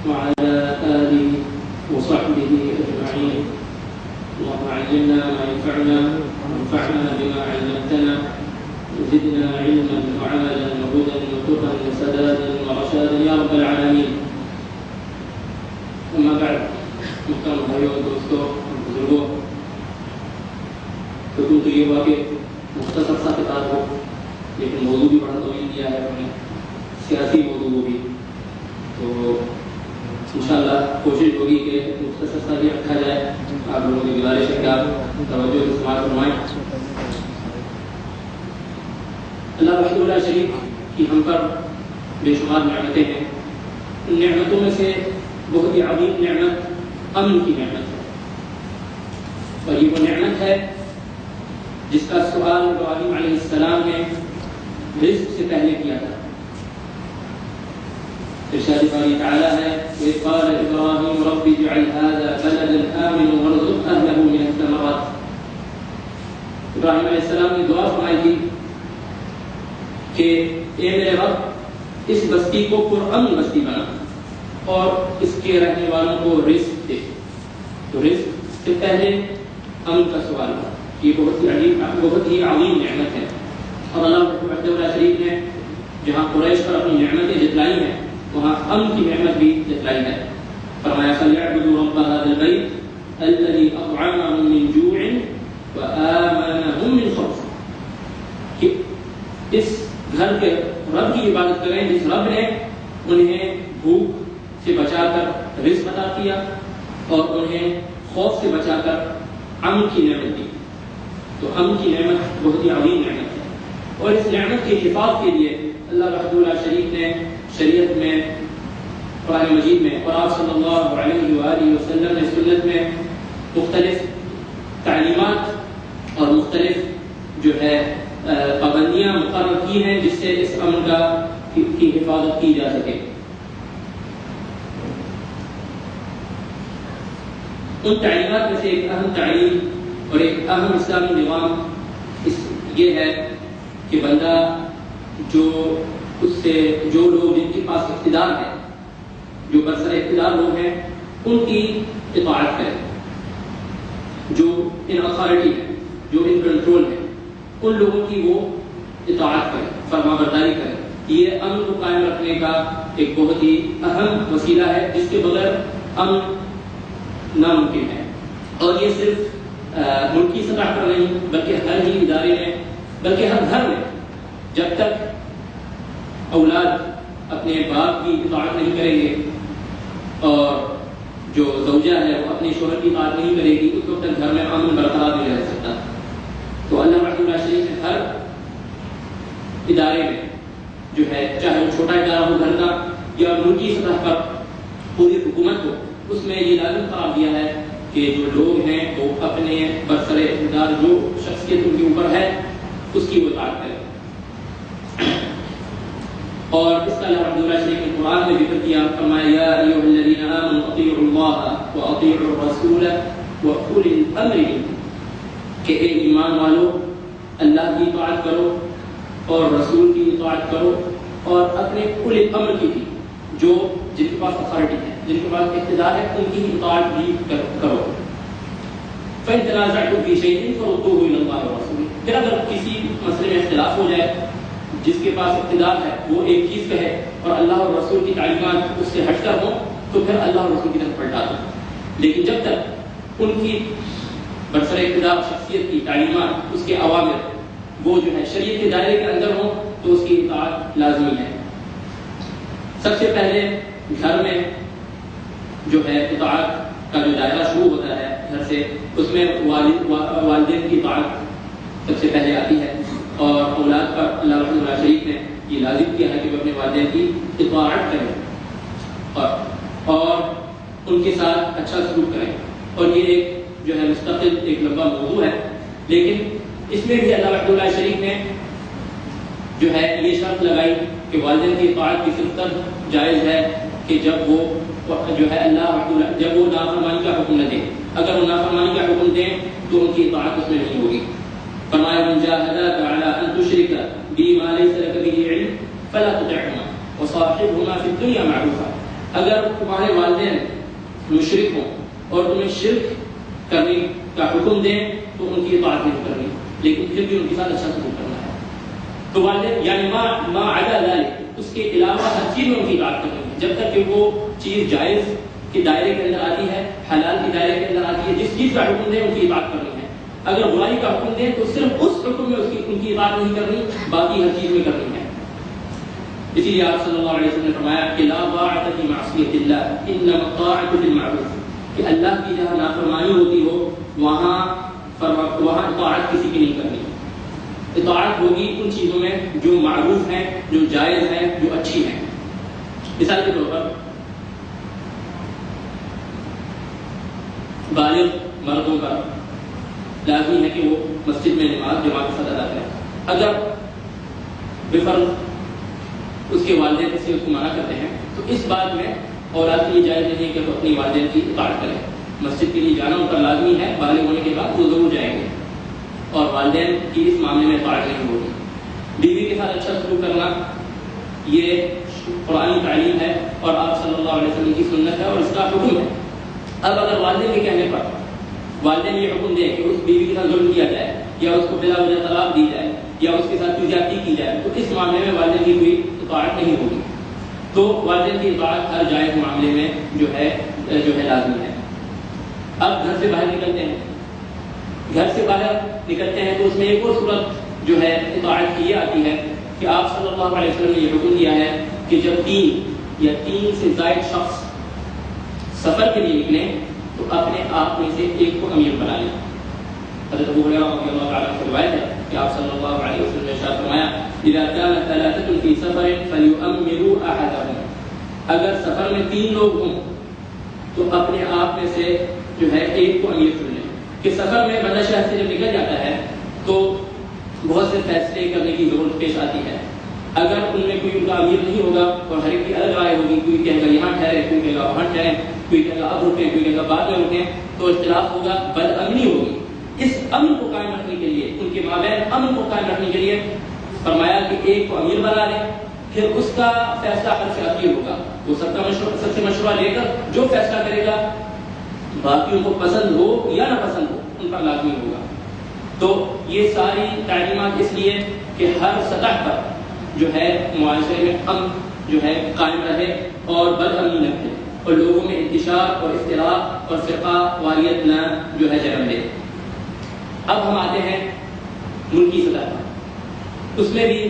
وعلى آله وصحبه أجمعين. اللهم علمنا ما ينفعنا وانفعنا بما علمتنا وزدنا علما وعملا وهدى وتقى وسدادا ورشادا يا رب العالمين. أما بعد، محترم بھائیوں دوستوں بزرگوں، حکم تو یہ ہوا کہ مختصر سا کتاب ہو، لیکن موضوع بھی بڑا طویل دیا ہے ہم نے، سیاسی موضوع بھی، تو انشاءاللہ کوشش ہوگی کہ مختصر سا بھی رکھا جائے. آپ لوگوں کی گزارش ہے کہ آپ توجہ سے سماعت فرمائیں. اللہ وحدہ لا شریک کی ہم پر بے شمار نعمتیں ہیں. ان نعمتوں میں سے بہت ہی عظیم نعمت امن کی نعمت ہے، اور یہ وہ نعمت ہے جس کا سوال ابراہیم علیہ السلام نے رزق سے پہلے کیا تھا. ارشاد باری تعالی ہے وَإِذْ قَالَ إِبْرَاهِيمُ رَبِّ اجْعَلْ هَذَا بَلَدًا آمِنًا وَارْزُقْ أَهْلَهُ مِنَ الثَّمَرَاتِ. ابراہیم علیہ السلام نے دعا فرمائی تھی کہ اے میرے رب، اس بستی کو پرامن بستی بنا اور اس کے رہنے والوں کو رزق دے. تو رزق سے پہلے امن کا سوال ہے. یہ بہت ہی عظیم نعمت ہے. اور اللہ وحدہ لا شریک نے جہاں قریش پر اپنی نعمتیں جتلائی ہیں، وہاں امن کی نعمت بھی جتلائی ہے. فرمایا فَلْيَعْبُدُوا رَبَّ هَذَا الْبَيْتِ الَّذِي أَطْعَمَهُم مِّن جُوعٍ وَآمَنَهُم مِّن خَوْفٍ. کہ اس گھر کے رب کی عبادت کریں جس رب نے انہیں بھوک سے بچا کر رزق عطا کیا اور انہیں خوف سے بچا کر امن کی نعمت دی. تو امن کی نعمت بہت ہی عظیم نعمت ہے، اور اس نعمت کے حفاظ کے لیے اللہ وحدہ لا شریک نے شریعت میں، قرآن مجید میں اور آپ صلی اللہ علیہ وآلہ وسلم نے سنت میں مختلف تعلیمات اور مختلف جو ہے پابندیاں مقرر کی ہیں جس سے اس امن کی حفاظت کی جا سکے. ان تعلیمات میں سے ایک اہم تعلیم اور ایک اہم اسلامی نظام یہ ہے کہ بندہ جو لوگ جن کے پاس اقتدار ہے، جو برسر اقتدار لوگ ہیں، ان کی اطاعت کرے. جو ان اتھارٹی ہے، جو ان کنٹرول ہے، ان لوگوں کی وہ اطاعت کرے، فرما برداری کرے. یہ امن کو قائم رکھنے کا ایک بہت ہی اہم وسیلہ ہے جس کے بغیر امن ناممکن ہے. اور یہ صرف ملکی سطح پر نہیں بلکہ ہر ہی ادارے میں، بلکہ ہر گھر میں جب تک اولاد اپنے باپ کی اطاعت نہیں کریں گے اور جو زوجہ ہے وہ اپنے شوہر کی اطاعت نہیں کرے گی، اس وقت تک گھر میں امن برقرار نہیں رہ سکتا. تو اللہ وحدہ لا شریک نے ہر ادارے میں جو ہے، چاہے وہ چھوٹا ادارہ ہو گھر کا یا ملکی سطح پر پوری حکومت ہو، اس میں یہ لازم قرار دیا ہے کہ جو لوگ ہیں وہ اپنے برسر اقتدار جو شخصیت ان کے اوپر ہے اس کی اطاعت کریں. اور اس کا اللہ وحدہ لا شریک نے قرآن میں ذکر کیا، فرمایا یا ایھا الذین آمنوا اطیعوا اللہ واطیعوا الرسول واولی الامر منکم، کہ اے ایمان والو اللہ کی اطاعت کرو اور رسول کی اطاعت کرو اور اپنے اولی الامر کی بھی، جو جن کے پاس اتھارٹی ہے، جن کے پاس اقتدار ہے، ان کی اطاعت بھی کرو. فَإِن تَنَازَعْتُمْ فِي شَيْءٍ فَرُدُّوهُ إِلَى اللَّهِ وَرَسُولِهِ. پھر اگر کسی مسئلے میں اختلاف ہو جائے، جس کے پاس اقتدار ہے وہ ایک چیز کہے اور اللہ اور رسول کی تعلیمات اس سے ہٹ کر ہوں، تو پھر اللہ اور رسول کی طرف پلٹا دو. لیکن جب تک ان کی برسر اقتدار شخصیت کی تعلیمات، اس کے اوامر وہ جو ہے شریعت کے دائرے کے اندر ہوں، تو اس کی اطاعت لازمی ہے. سب سے پہلے گھر میں جو ہے اطاعت کا جو دائرہ شروع ہوتا ہے گھر سے، اس میں والدین کی اطاعت سب سے پہلے آتی ہے. اور اولاد پر اللہ وحدہ لا شریک نے یہ لازم کیا ہے کہ وہ اپنے والدین کی اطاعت کریں اور ان کے ساتھ اچھا سلوک کریں. اور یہ ایک جو ہے مستقل ایک لمبا موضوع ہے، لیکن اس میں بھی اللہ وحدہ لا شریک نے جو ہے یہ شرط لگائی کہ والدین کی اطاعت کی صرف تب جائز ہے کہ جب وہ جو ہے جب وہ نافرمانی کا حکم نہ دیں. اگر وہ نافرمانی کا حکم دیں تو ان کی اطاعت اس میں نہیں ہوگی. فرمایا من جاهداك على ان تشرك بي ما ليس لك به علم فلا تطعهما وصاحبهما في الدنيا معروفا. اگر تمہارے والدین مشرک ہوں اور تمہیں شرک کرنے کا حکم دیں تو ان کی اطاعت نہیں کرنی، لیکن پھر بھی ان کے ساتھ اچھا سلوک کرنا ہے. تو والدین یعنی ما عدا ذلک، اس کے علاوہ ہر چیز میں ان کی اطاعت کرنی ہے، جب تک کہ وہ چیز جائز کے دائرے کے اندر آتی ہے، حلال کے دائرے کے اندر آتی ہے. جس چیز کا حکم دیں ان کی اطاعت کرنی ہے. اگر برائی کا حکم دیں تو صرف اس حکم میں ان کی اطاعت نہیں کرنی، باقی ہر چیز میں کرنی ہے. اسی لیے آپ صلی اللہ علیہ وسلم نے فرمایا کہ لا طاعۃ فی معصیۃ اللہ انما الطاعۃ فی المعروف، کہ اللہ کی جہاں نافرمانی ہوتی ہو وہاں اطاعت کسی کی نہیں کرنی. اطاعت ہوگی ان چیزوں میں جو معروف ہیں، جو جائز ہیں، جو اچھی ہیں. مثال کے طور پر بالغ مردوں کا لازمی ہے کہ وہ مسجد میں نماز جماعت کے ساتھ ادا کریں. اگر بفرض اس کے والدین سے اس کو منع کرتے ہیں تو اس بات میں اولاد کے لیے جائز نہیں کہ وہ اپنی والدین کی اطاعت کریں. مسجد کے لیے جانا ان پر لازمی ہے، بالغ ہونے کے بعد وہ ضرور جائیں گے، اور والدین کی اس معاملے میں اطاعت نہیں ہوگی. بیوی کے ساتھ اچھا سلوک کرنا یہ قرآن تعلیم ہے اور آپ صلی اللہ علیہ وسلم کی سنت ہے اور اس کا حکم ہے. اب اگر والدین کے کہنے پر والدین یہ حکم دیں کہ اس بیوی کے ساتھ ظلم کیا جائے یا اس کو بلا وجہ طلاق دی جائے یا اس کے ساتھ کوئی زیادتی کی جائے تو اس معاملے میں والدین کی کوئی اطاعت نہیں ہوگی. تو والدین کی اطاعت ہر جائز معاملے میں جو ہے لازمی ہے. اب گھر سے باہر نکلتے ہیں تو اس میں ایک اور صورت جو ہے اطاعت کی یہ آتی ہے کہ آپ صلی اللہ علیہ وسلم نے یہ حکم دیا ہے کہ جب 3 یا 3 سے زائد شخص سفر کے لیے نکلیں تو اپنے آپ میں سے ایک کو امیر بنا لیں. حضرت ابو ہریرہ رضی اللہ تعالیٰ عنہ سے روایت ہے کہ آپ صلی اللہ علیہ وسلم نے ارشاد فرمایا اذا كان 3 في سفر فليؤمروا احدهم، اگر سفر میں 3 لوگ ہوں تو اپنے آپ میں سے جو ہے ایک کو امیر چن لیں. کہ سفر میں بندہ شہر سے جب نکل جاتا ہے تو بہت سے فیصلے کرنے کی ضرورت پیش آتی ہے. اگر ان میں کوئی ان کا امیر نہیں ہوگا اور ہر ایک کی الگ رائے ہوگی، کوئی کہے گا یہاں ٹھہرے، کوئی کہے گا وہاں ٹھہرے، کوئی کہے گا اب رکیں، کوئی کہے گا بعد میں رکیں، تو اختلاف ہوگا، بد امنی ہوگی. اس امن کو قائم رکھنے کے لیے، ان کے مابین امن کو قائم رکھنے کے لیے فرمایا کہ ایک کو امیر بنا لیں، پھر اس کا فیصلہ ہر سے اخیر ہوگا. وہ سب سے مشورہ لے کر جو فیصلہ کرے گا باقیوں کو پسند ہو یا نہ پسند ہو ان پر لازمی ہوگا. تو یہ ساری تعلیمات اس لیے کہ ہر سطح پر جو ہے معاشرے میں امن جو ہے قائم رہے اور بد امنی نہ رہے اور لوگوں میں انتشار اور اختلاف اور فرقہ واریت نہ جو ہے جنم لے. اب ہم آتے ہیں ملکی سطح پر. اس میں بھی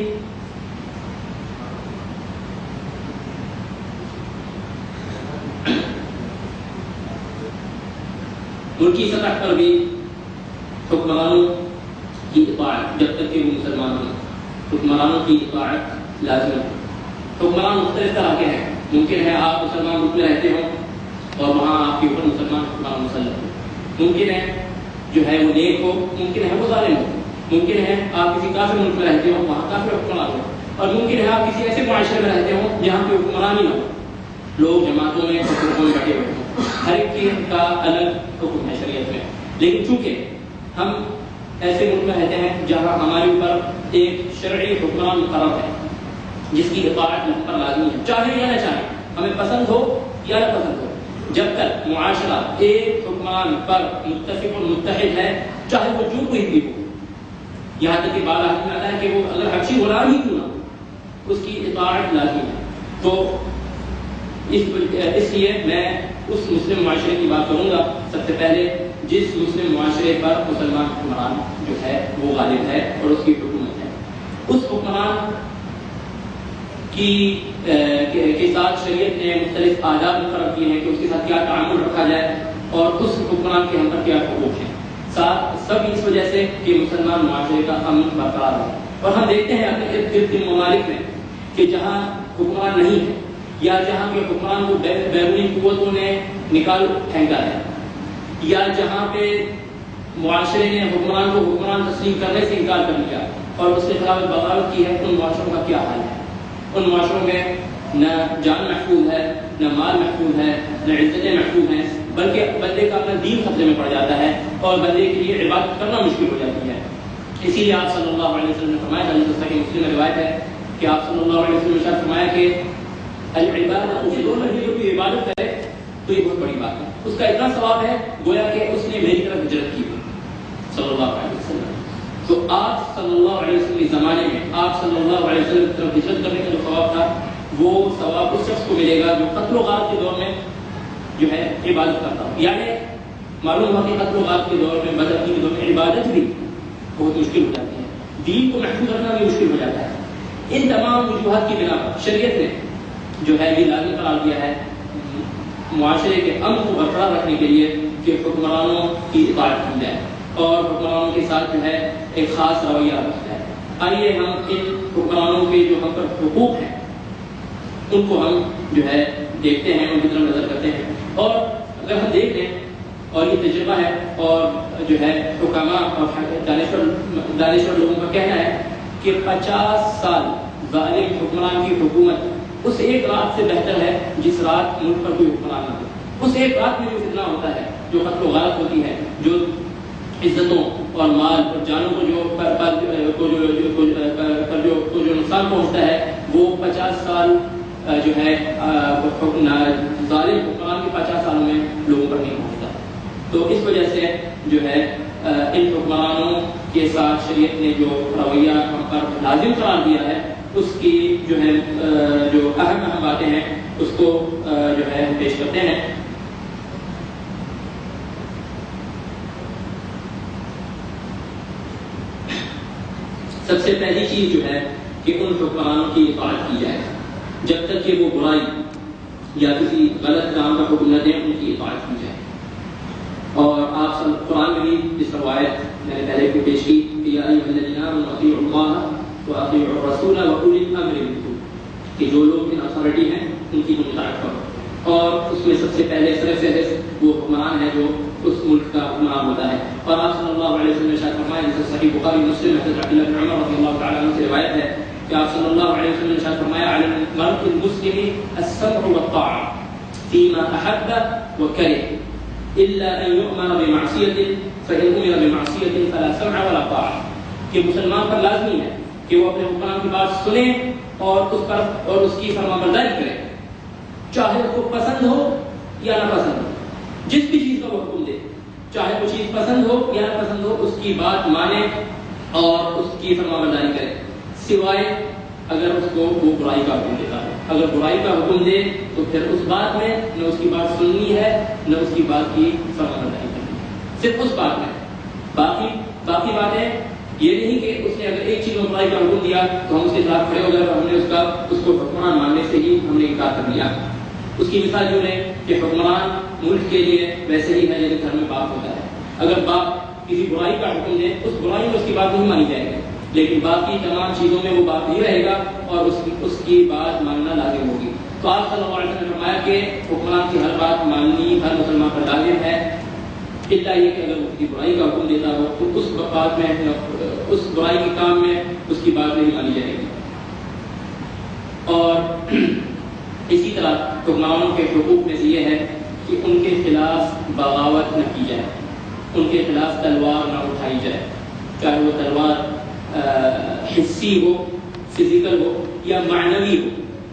ملکی سطح پر بھی حکمرانوں کی اطاعت جب تک کہ وہ مسلمان ہوں، حکمرانوں کی اطاعت لازم ہے. حکمران مختلف طرح کے ہیں. ممکن ہے آپ مسلمان ملک میں رہتے ہوں اور وہاں آپ کے اوپر مسلمان حکمران مسلط ہو. ممکن ہے جو ہے وہ نیک ہو، ممکن ہے وہ ظالم ہو. ممکن ہے آپ کسی کافر ملک میں رہتے ہوں، وہاں کافر حکمران ہو. اور ممکن ہے آپ کسی ایسے معاشرے میں رہتے ہوں جہاں پہ حکمران ہی نہ ہو، لوگ جماعتوں میں اور گروپوں میں بٹے ہوئے ہوں. ہر ایک چیز کا الگ حکم ہے شریعت میں. لیکن چونکہ ہم ایسے ملک میں رہتے ہیں جہاں ہمارے اوپر ایک شرعی حکمران مقرر ہے جس کی اطاعت ہم پر لازمی ہے، چاہے یا نہ چاہے، ہمیں پسند ہو یا نہ پسند ہو. جب تک معاشرہ ایک حکمران پر متفق اور متحد ہے، چاہے وہ جو کوئی بھی ہو، یہاں تک کہ بعض حدیث میں آتا ہے کہ وہ اگر حبشی غلام ہی کیوں نہ ہو، اس کی اطاعت لازمی ہے. تو اس لیے میں اس مسلم معاشرے کی بات کروں گا سب سے پہلے جس مسلم معاشرے پر مسلمان حکمران جو ہے وہ غالب ہے اور اس کی حکومت ہے. اس حکمران کے ساتھ شریعت نے مختلف آداب مقرر کیے ہیں کہ اس کے ساتھ کیا تعامل رکھا جائے اور اس حکمران کے ہم پر کیا حقوق ہیں. سب اس وجہ سے کہ مسلمان معاشرے کا امن برقرار ہے. اور ہم دیکھتے ہیں اپنے ارد گرد کے ممالک میں کہ جہاں حکمران نہیں ہے یا جہاں کے حکمران کو بیرونی قوتوں نے نکال پھینکا ہے یا جہاں پہ معاشرے نے حکمران کو حکمران تسلیم کرنے سے انکار کر دیا اور اس کے خلاف بغاوت کی ہے، ان معاشروں کا کیا حال ہے. ان معاشروں میں نہ جان محفوظ ہے، نہ مال محفوظ ہے، نہ عزتیں محفوظ ہیں، بلکہ بندے کا اپنا دین خطرے میں پڑ جاتا ہے اور بندے کے لیے عبادت کرنا مشکل ہو جاتی ہے. اسی لیے آپ صلی اللہ علیہ وسلم نے فرمایا، حدیث صحیح مسلم میں روایت ہے کہ آپ صلی اللہ علیہ وسلم نے ارشاد فرمایا کہ العبادت کے دونوں میں جو کوئی عبادت کرے تو یہ بہت بڑی بات ہے، اس کا اتنا ثواب ہے گویا کہ اس نے میری طرف ہجرت کی صلی اللہ علیہ وسلم۔ تو آپ صلی اللہ علیہ وسلم کے زمانے میں آپ صلی اللہ علیہ وسلم کی طرف ہجرت کرنے کا جو ثواب تھا وہ ثواب اس شخص کو ملے گا جو قتل و غارت کے دور میں جو ہے عبادت کرتا ہو۔ یعنی معلوم ہوا کہ قتل و غارت کے دور میں، بدعتی کے دور میں عبادت بھی بہت مشکل ہو جاتی ہے، دین کو محفوظ رکھنا بھی مشکل ہو جاتا ہے۔ ان تمام وجوہات کی بنا پر شریعت نے جو ہے یہ لازم قرار دیا ہے معاشرے کے امن کو برقرار رکھنے کے لیے کہ حکمرانوں کی اطاعت کی جائے اور حکمرانوں کے ساتھ جو ہے ایک خاص رویہ رکھا جائے۔ آئیے ہم ان حکمرانوں کے جو ہم پر حقوق ہیں ان کو ہم جو ہے دیکھتے ہیں، ان کی طرف نظر کرتے ہیں۔ اور اگر ہم دیکھ لیں اور یہ تجربہ ہے اور جو ہے حکامہ اور دانشور لوگوں کا کہنا ہے کہ 50 سال ظالم حکمران کی حکومت اس ایک رات سے بہتر ہے جس رات ملک پر کوئی حکمران نہ ہو۔ اس ایک رات میں جو فتنہ ہوتا ہے، جو قتل و غارت ہوتی ہے، جو عزتوں اور مال اور جانوں کو جو نقصان پہنچتا ہے وہ 50 سال جو ہے ظالم حکمران کے 50 سالوں میں لوگوں پر نہیں پہنچتا۔ تو اس وجہ سے جو ہے ان حکمرانوں کے ساتھ شریعت نے جو رویہ ہم پر لازم قرار دیا ہے اس کی جو ہے جو اہم باتیں ہیں اس کو جو ہے ہم پیش کرتے ہیں۔ سب سے پہلی چیز جو ہے کہ ان حکمرانوں کی اطاعت کی جائے جب تک کہ وہ برائی یا کسی غلط کام کا حکم نہ دیں، ان کی اطاعت کی جائے۔ اور آپ قرآن میں بھی اس روایت میں نے پہلے کو پیش کی کہ یا ایھا الذین آمنوا اطیعوا اللہ واطیعوا الرسول واولی الامر منکم، کہ جو لوگ ان اتھارٹی ہیں ان کی اطاعت کرو۔ اور اس میں سب سے پہلے سرفہرست وہ حکمران ہے جو اس ملک کا حکمران ہوتا ہے۔ اور آپ صلی اللہ علیہ وسلم نے ارشاد فرمایا، جیسے صحیح بخاری مسلم حضرت عبداللہ بن عمر رضی اللہ تعالیٰ عنہ سے روایت ہے کہ آپ صلی اللہ علیہ وسلم نے ارشاد فرمایا علی المرء المسلم السمع والطاعة فيما احب وكره الا ان يؤمر بمعصية فإن أمر بمعصية فلا سمع ولا طاعة، کہ مسلمان پر لازمی ہے کہ وہ اپنے حکمران کی بات سنے اور اس کی فرمانبرداری کرے، چاہے اس کو پسند ہو یا نہ پسند ہو۔ جس بھی چیز کا وہ حکم دے، چاہے وہ چیز پسند ہو یا نہ پسند ہو، اس کی بات مانے اور اس کی فرمانبرداری کرے، سوائے اگر اس کو وہ برائی کا حکم دیتا ہے۔ اگر برائی کا حکم دے تو پھر اس بات میں نہ اس کی بات سننی ہے نہ اس کی بات کی فرمانبرداری کرنی ہے، صرف اس بات میں۔ باقی باتیں یہ نہیں کہ اس نے اگر ایک چیز میں برائی کا حکم دیا تو ہم اس کے ساتھ کھڑے ہو گئے اور ہم نے اس کو حکمران ماننے سے ہی ہم نے انکار کر دیا۔ اس کی مثال جو ہے کہ حکمران ملک کے لیے ویسے ہی ہے جیسے گھر میں باپ ہوتا ہے۔ اگر باپ کسی برائی کا حکم دے اس برائی میں اس کی بات نہیں مانی جائے گی، لیکن باقی تمام چیزوں میں وہ باپ ہی رہے گا اور اس کی بات ماننا لازم ہوگی۔ تو آپ صلی اللہ علیہ وسلم نے فرمایا کہ حکمران کی ہر بات ماننی ہر مسلمان پر لازم ہے، الا یہ کہ اگر وہ کسی برائی کا حکم دیتا ہو تو اس بات میں اس برائی کے کام میں اس کی بات نہیں مانی جائے گی۔ اور اسی طرح حکمرانوں کے حقوق میں سے یہ ہے کہ ان کے خلاف بغاوت نہ کی جائے، ان کے خلاف تلوار نہ اٹھائی جائے، چاہے وہ تلوار حسی ہو، فزیکل ہو یا معنوی ہو۔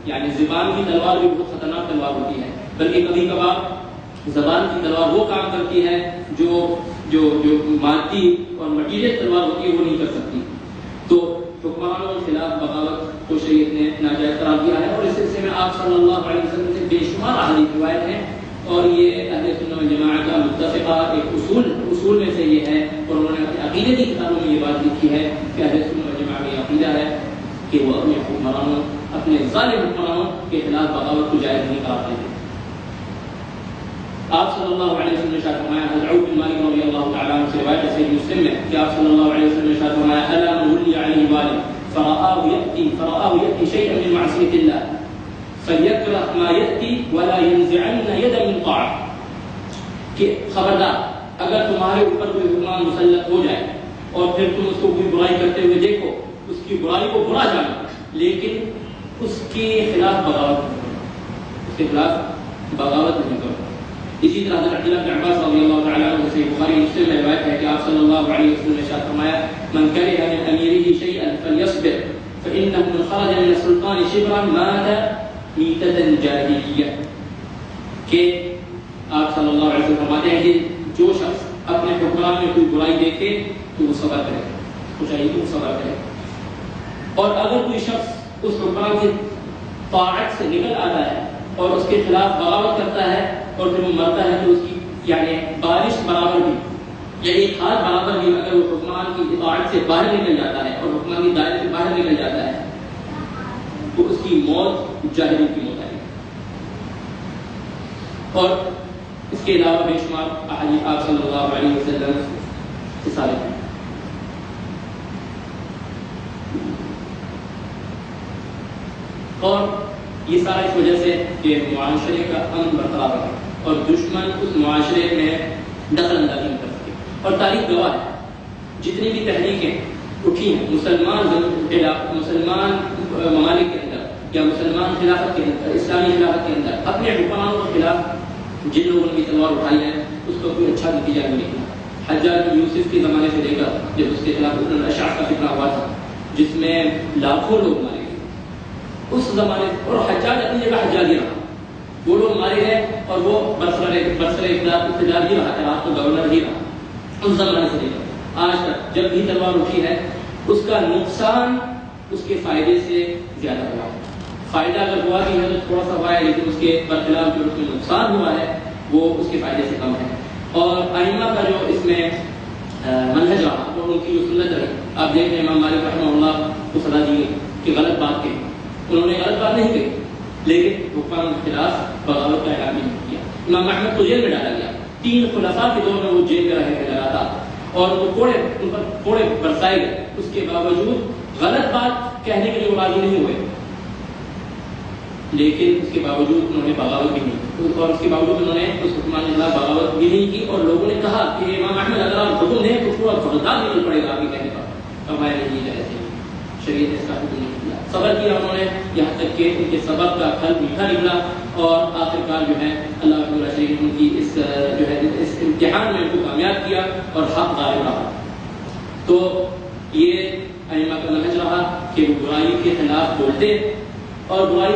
یعنی زبان کی تلوار بھی بہت خطرناک تلوار ہوتی ہے، بلکہ کبھی کبھار زبان کی تلوار وہ کام کرتی ہے جو مادی اور مٹیریل تلوار ہوتی ہے وہ نہیں کر سکتی۔ تو حکمرانوں کے خلاف بغاوت کو شریعت نے ناجائز قرار دیا ہے، اور اس سلسلے میں آپ صلی اللہ علیہ وسلم سے بے شمار احادیث روایت ہیں، اور یہ اہل سنت والجماعت کا متفقہ ایک اصول میں سے یہ ہے، اور انہوں نے اپنے عقیدے کی کتابوں میں یہ بات لکھی ہے کہ اہل سنت والجماعت کا یہ عقیدہ ہے کہ وہ اپنے حکمرانوں، اپنے ظالم حکمرانوں کے خلاف بغاوت کو جائز نہیں قرار دیتے۔ آپ صلی اللہ علیہ وسلم نے ارشاد فرمایا، حضرت عوف بن مالک رضی اللہ تعالیٰ عنہ سے روایت ہے صحیح مسلم میں کہ آپ صلی اللہ علیہ وسلم نے ارشاد فرمایا، الا من ولي عليه والي فرآه يأتي شيئا من معصية الله فليكره ما يأتي ولا ينزعن يدا من طاعة، کہ خبردار اگر تمہارے اوپر کوئی حکمران مسلط ہو جائے اور پھر تم اس کو کوئی برائی کرتے ہوئے دیکھو، اس کی برائی کو برا جانو لیکن اس کے خلاف بغاوت نہیں کرو، اس کے خلاف بغاوت نہیں کرو۔ اسی طرح حضرت عبداللہ بن عباس رضی اللہ تعالیٰ عنہ سے بخاری مسلم میں روایت ہے کہ آپ صلی اللہ علیہ وسلم نے ارشاد فرمایا، من كره من اميره شيئا فليصبر فانه من خرج من السلطان شبرا میتۃ جاہلیہ کہ آپ صلی اللہ علیہ وسلم فرماتے ہیں کہ جو شخص اپنے حکمران میں کوئی برائی دیکھے تو وہ صبر کرے، اس کو چاہیے کہ وہ صبر کرے، اور اگر کوئی شخص اس حکمران کی طاعت سے نکل آتا ہے اور اس کے خلاف بغاوت کرتا ہے اور پھر وہ مرتا ہے تو اس کی یعنی بارش برابر بھی یا ایک ہاتھ برابر بھی اگر وہ حکمران کی اطاعت سے باہر نکل جاتا ہے اور حکمران کی دائرے سے باہر نکل جاتا ہے تو اس کی موت جاہلی کی موت ہے۔ اور اس کے علاوہ بے شمار احادیث آپ صلی اللہ علیہ وسلم سے ثابت ہیں۔ اور یہ سارا اس وجہ سے کہ معاشرے کا امن برقرار ہے اور دشمن اس معاشرے میں دخل اندازی کر سکے۔ اور تاریخ گواہ ہے جتنی بھی تحریکیں اٹھی ہیں مسلمان ممالک کے اندر یا مسلمان خلافت کے اندر، اسلامی خلافت کے اندر، اپنے حکمرانوں کے خلاف جن لوگوں نے بھی تلوار اٹھائی ہے اس کو کوئی اچھا نتیجہ نہیں نکلا۔ حجاج بن یوسف کے زمانے سے لے کر جب اس کے خلاف اشعث کا فتنہ ہوا تھا جس میں لاکھوں لوگ مارے گئے اس زمانے، اور حجاج اپنی جگہ حجاج ہی رہا، وہ لوگ مارے گئے اور وہ برسر اقتدار ہی رہا، عراق کا گورنر ہی رہا اس زمانے سے لے کر آج تک۔ جب بھی تلوار اٹھی ہے اس کا نقصان اس کے فائدے سے زیادہ ہوا ہے۔ فائدہ اگر ہوا بھی ہے تو تھوڑا سا ہوا ہے، لیکن اس کے برخلاف جو اس میں نقصان ہوا ہے وہ اس کے فائدے سے کم ہے۔ اور ائمہ کا جو اس میں منہج رہا اور ان کی جو سنت رہی، آپ دیکھ رہے ہیں امام مالک رحمہ اللہ کو سزا دی گئی کہ غلط بات کہی، انہوں نے غلط بات نہیں کہی لیکن حکام کے خلاف بغاوت کا اعلان نہیں کیا۔ امام احمد کو جیل میں ڈالا گیا، 3 خلفاء کے دور میں وہ جیل میں رہے ہیں لگاتار، اور وہ ان پر کوڑے برسائے گئے، اس کے باوجود غلط بات کہنے کے لیے وہ راضی نہیں ہوئے، لیکن اس کے باوجود انہوں نے بغاوت بھی نہیں کی، اور اس کے باوجود انہوں نے اس حکمران کے خلاف بغاوت بھی نہیں کی، اور لوگوں نے کہا کہ امام احمد اگر آپ حکم دیں تو پورا خبردار نکل پڑے گا آپ کے کہنے پر، فرمایا نہیں جائے ایسے شریعت نے اس کا حکم نہیں کیا، صبر کیا انہوں نے یہاں تک کہ ان کے صبر کا پھل میٹھا نکلا، اور آخرکار جو ہے اللہ تعالیٰ شریف ان کی اس امتحان میں ان کو کامیاب کیا اور حق غالب رہا۔ تو یہ ائمہ کا منہج رہا کہ وہ برائی کے خلاف بولتے اور برائی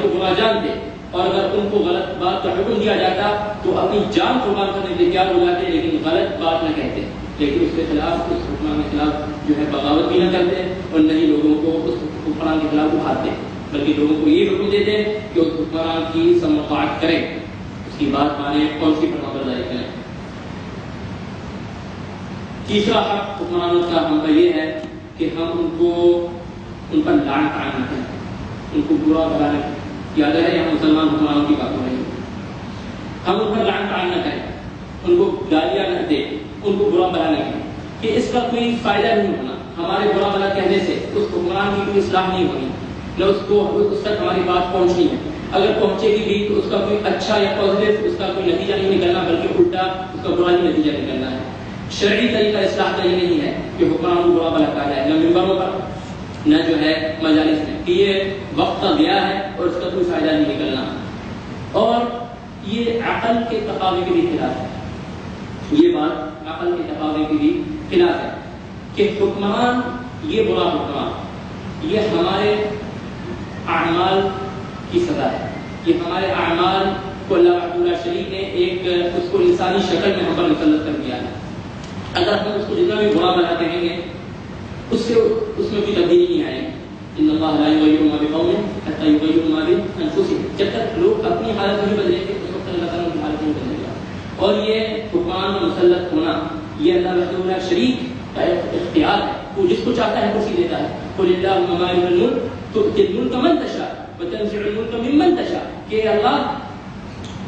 کو برا جانتے، اور اگر ان کو غلط بات کا حکم دیا جاتا تو اپنی جان قربان کرنے کے تیار ہو جاتے، لیکن غلط بات نہ کہتے، لیکن اس کے خلاف اس حکمران کے خلاف جو ہے بغاوت بھی نہ کرتے اور نہ ہی لوگوں کو اس حکمران کے خلاف اٹھاتے، بلکہ لوگوں کو یہ حکم دیتے کہ اس حکمران کی سمع و طاعت کریں، اس کی بات مانیں اور اس کی فرمانبرداری کریں۔ تیسرا حق حکمرانوں کا ہم کا یہ ہے کہ ہم ان پر لعنت عام نہ کریں، ان کو برا بھلا نہ کریں۔ یاد ہے یہاں مسلمان حکمرانوں کی بات ہو رہی ہے، ہم ان پر لعنت عام نہ کریں، ان کو گالیاں نہ دیں، ان کو برا بھلا نہ کریں، کہ اس کا کوئی فائدہ نہیں ہونا، ہمارے برا بھلا کہنے سے اس حکمران کی کوئی اصلاح نہیں ہونی، نہ اس تک ہماری بات پہنچنی ہے، اگر پہنچے گی بھی تو اس کا کوئی اچھا یا پازیٹیو اس کا کوئی نتیجہ نہیں نکلنا، بلکہ الٹا اس کا برا ہی نتیجہ نکلنا ہے۔ شرعی طریقہ اصلاح کا یہ نہیں ہے کہ حکمران کو برا بھلا کہا جائے، نہ ممبروں پر نہ جو ہے مجالس میں، کہ یہ وقت کا گیا ہے اور اس کا کوئی فائدہ نہیں نکلنا، اور یہ عقل کے تقاضے کے بھی خلاف ہے، یہ بات عقل کے تقاضے کے بھی خلاف ہے کہ حکمران یہ برا حکمران یہ ہمارے اعمال کی سزا ہے، یہ ہمارے اعمال کو اللہ تعالیٰ شریف نے ایک اس کو انسانی شکل میں ہم پر مسلط کر دیا ہے، اگر ہم اس کو جتنا بھی برا بنا کہیں گے اس میں کوئی تبدیلی نہیں آئے گی۔ ان اللہ لا یغیر ما بقوم حتى یغیروا ما بانفسهم، جب تک لوگ اپنی حالت نہیں بدلیں گے اس وقت اللہ تعالیٰ کی حالت نہیں بدلے گا، اور یہ حکمان میں مسلط ہونا یہ اللہ تعالیٰ شریک کا اختیار ہے، وہ جس کو چاہتا ہے کرسی دیتا ہے، قل اللہم مالک الملک تؤتی الملک من تشاء وتنزع الملک ممن تشاء، کہ اللہ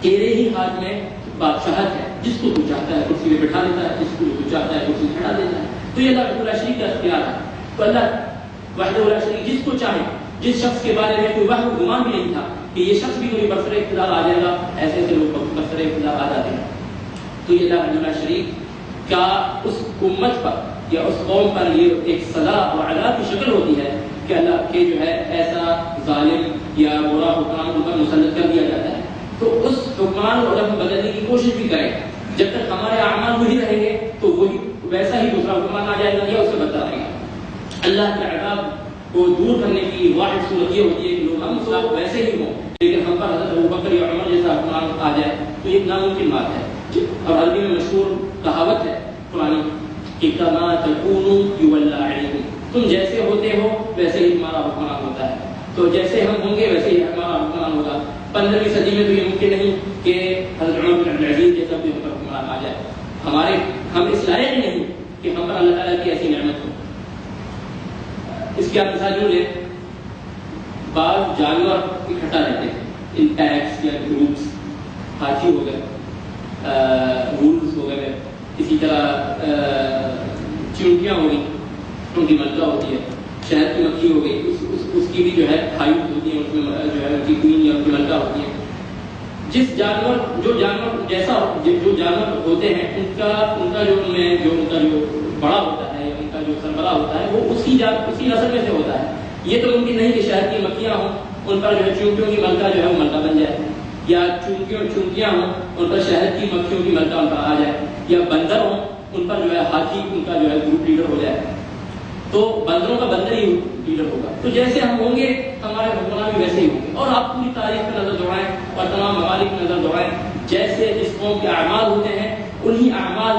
تیرے ہی ہاتھ میں بادشاہت ہے، جس کو تو چاہتا ہے کرسی پہ بٹھا دیتا ہے، جس کو تو چاہتا ہے کرسی ہٹا دیتا ہے، تو یہ اللہ تعالیٰ شریک کا اختیار ہے۔ تو اللہ وحدہ لا شریک جس کو چاہے، جس شخص کے بارے میں کوئی وہم گمان بھی نہیں تھا کہ یہ شخص بھی کوئی برسر اقتدار آ جائے گا، ایسے ایسے لوگ برسر اقتدار آ جاتے ہیں، تو یہ اللہ تعالیٰ شریک کا اس امت پر یا اس قوم پر یہ ایک سزا اور عذاب کی شکل ہوتی ہے کہ اللہ کے جو ہے ایسا ظالم یا برا حکمران ان پر مسلط کر دیا جاتا ہے، تو اس حکمران کو اگر ہم بدلنے کی کوشش بھی کریں، جب تک ہمارے اعمال وہی رہیں گے تو وہی ویسا ہی دوسرا حکمران آ جائے گا یا اس سے بدتر آئے گا۔ اللہ کے عذاب کو دور کرنے کی واحد صورت یہ ہوتی ہے کہ لوگ ہم سب ویسے ہی ہوں لیکن ہم پر حضرت ابوبکر یا عمر جیسا حکمران آ جائے تو ایک ناممکن بات ہے. اور عربی میں مشہور کہاوت ہے پرانی کہ کما تکونوا یولی علیکم، تم جیسے ہوتے ہو ویسے ہی تمہارا حکمران ہوتا ہے. تو جیسے ہم ہوں گے ویسے ہی ہمارا حکمران ہوگا. 15ویں صدی میں تو یہ ممکن نہیں کہ حضرت عمر بن عبدالعزیز جیسا کوئی حکمران آ جائے. ہم اس لائق ہی نہیں کہ ہم پر اللہ تعالیٰ کی ایسی نعمت ہو. اس کی آپ مثال یوں لیں، بعض جانور اکٹھا رہتے ہیں ان پیکس یا گروپس، ہاتھی ہو گئے، وولز ہو گئے، اسی طرح چونٹیاں ہو گئی، ان کی ملکہ ہوتی ہے، شہد کی مکھی ہو گئی، اس کی بھی جو ہے ہائٹ ہوتی ہے، اس میں جو ہے ان کی کوئین یا ان کی ملکہ ہوتی ہے. جو جانور ہوتے ہیں ان کا جو بڑا ہوتا ہے یا ان کا جو سربراہ ہوتا ہے وہ اسی نسل میں سے ہوتا ہے. یہ تو ممکن نہیں کہ شہد کی مکھیاں ہوں ان پر جو ہے چونٹیوں کی ملکہ جو ہے وہ ملکہ بن جائے، یا چونٹیاں ہوں ان پر شہد کی مکھیوں کی ملکہ ان پر آ جائے، یا بندر ہوں ان پر جو ہے ہاتھی ان کا جو ہے گروپ لیڈر ہو جائے. تو بندروں کا بندر ہی لیڈر ہوگا. تو جیسے ہم ہوں گے ہمارے حکمران بھی ویسے ہی ہوں گے. اور آپ پوری تاریخ پہ نظر دوڑائیں اور تمام ممالک پہ نظر دوڑائیں، جیسے اس قوم کے اعمال ہوتے ہیں انہی اعمال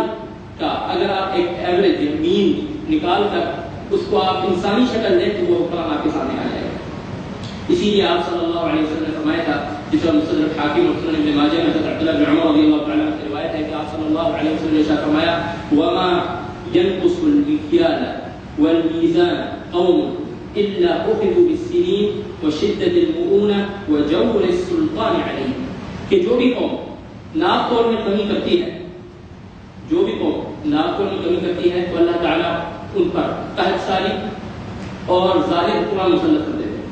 کا اگر آپ ایک ایوریج یا مین نکال کر اس کو آپ انسانی شکل دیں تو وہ حکمران آپ کے سامنے آ جائے گا. اسی لیے آپ صلی اللہ علیہ وسلم نے فرمایا تھا، جس طرح مستدرک حاکم اور سنن ابن ماجہ میں حضرت عبداللہ بن عمر رضی اللہ تعالیٰ عنہ کی روایت ہے کہ آپ صلی اللہ علیہ وسلم نے ارشاد فرمایا وما ينقص المكيال والميزان قوم الا اخذوا بالسنين وشدة المؤونة وجور السلطان عليهم. کہ جو بھی قوم ناپ تول میں کمی کرتی ہے، جو بھی قوم ناپ تول میں کمی کرتی ہے تو اللہ تعالیٰ ان پر قحط سالی اور ظالم حکمران مسلط کر دیتے ہیں.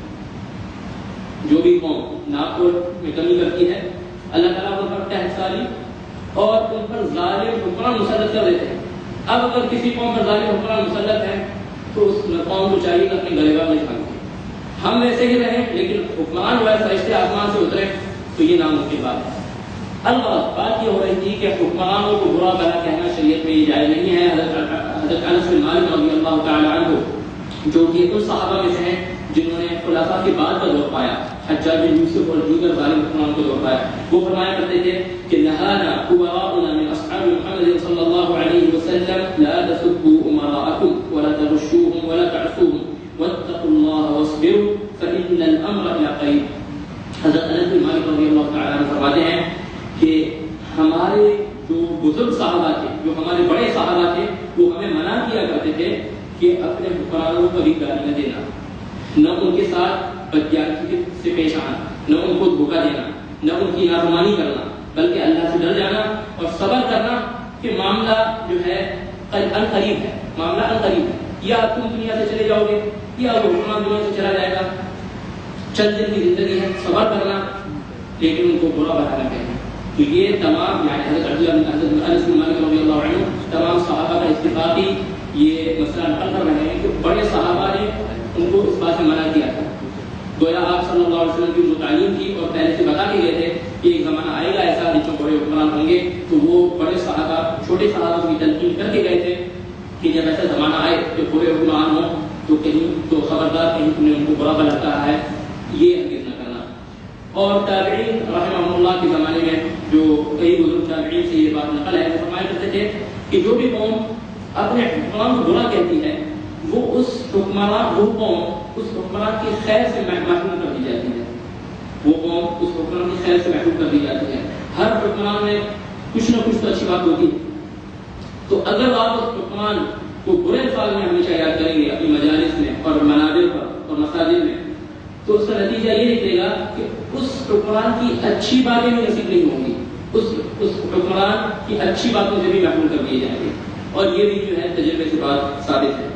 جو بھی قوم ناپ تول میں کمی کرتی ہے اللہ تعالیٰ ان پر قحط سالی اور ان پر ظالم حکمران مسلط کر دیتے ہیں. اب اگر کسی قوم پر ظالم حکمران مسلط ہے تو اس قوم کو چاہیے کہ اپنے گلے میں جھانکے ہم ویسے ہی رہیں، لیکن حکمران جو ہے فرشتے آسمان سے اترے تو یہ ناممکن بات ہے. البتہ بات یہ ہو رہی تھی کہ حکمرانوں کو برا بھلا کہنا شریعت میں یہ جائز نہیں ہے. حضرت انس بن مالک رضی اللہ تعالی عنہ جو کہ ان صحابہ میں سے ہیں جنہوں نے خلافہ کے بعد کا دور پایا، حجاج بن یوسف اور دیگر ظالم حکمرانوں کو دور پایا، وہ فرمایا کرتے تھے کہ نہانا امراؤنا من اصحاب محمد صلی اللہ علیہ وسلم لا تسبوا امراءکم ولا تغشوهم ولا تعصوهم واتقوا الله واصبروا فإن الامر الى قریب. حضرت انس بن مالک رضی اللہ تعالی عنہ فرماتے ہیں کہ ہمارے جو بزرگ صحابہ تھے، جو ہمارے بڑے صحابہ تھے، وہ ہمیں منع کیا کرتے تھے کہ اپنے حکمرانوں کو بھی گالی نہ دینا، نہ ان کے ساتھ بدیانتی سے پیش آنا، نہ ان کو دھوکہ دینا، نہ ان کی نافرمانی کرنا، بلکہ اللہ سے ڈر جانا اور صبر کرنا کہ معاملہ جو ہے عنقریب ہے، معاملہ عنقریب ہے. یا تم دنیا سے چلے جاؤ گے یا وہ حکمران دنیا سے چلا جائے گا، چند دن کی زندگی ہے، صبر کرنا لیکن ان کو برا بھلا نہ کہنا. تو یہ تمام یعنی حضرت انس بن مالک رضی اللہ عنہ تمام صحابہ کا اتفاقی یہ مسئلہ نقل کر رہے ہیں کہ بڑے صحابہ نے ان کو اس بات سے منع کیا تھا. گویا آپ صلی اللہ علیہ وسلم کی جو تعلیم تھی اور پہلے سے بتا کے گئے تھے کہ ایک زمانہ آئے گا ایسا جس میں بڑے حکمران ہوں گے، تو وہ بڑے صحابہ چھوٹے صحابہ کی تلقین کر کے گئے تھے کہ جب ایسا زمانہ آئے کہ بڑے حکمران ہوں تو کہیں تو خبردار کہیں تم نے ان کو برا بھلا کہا ہے، یہ ہرگز نہ کرنا. اور تابعین رحمہ اللہ کے زمانے میں جو کئی بزرگ تابعین سے یہ بات نقل ہے، وہ فرمایا کرتے تھے کہ جو بھی قوم اپنے حکمران کو برا کہتی ہے وہ قوم اس حکمران کی خیر سے محروم کر دی جاتی ہے. وہ قوم اس حکمران کی خیر سے محروم کر دی جاتی ہے. ہر حکمران میں کچھ نہ کچھ تو اچھی بات ہوتی ہے. تو اگر آپ اس حکمران کو برے الفاظ میں ہمیشہ یاد کریں گے اپنی مجالس میں اور منابر پر اور مساجد میں، تو اس کا نتیجہ یہ نکلے گا کہ اس حکمران کی اچھی باتیں بھی نصیب نہیں ہوں گی، اس حکمران کی اچھی باتوں سے بھی محروم کر دیے جائیں گے. اور یہ بھی جو ہے تجربے سے بات ثابت ہے.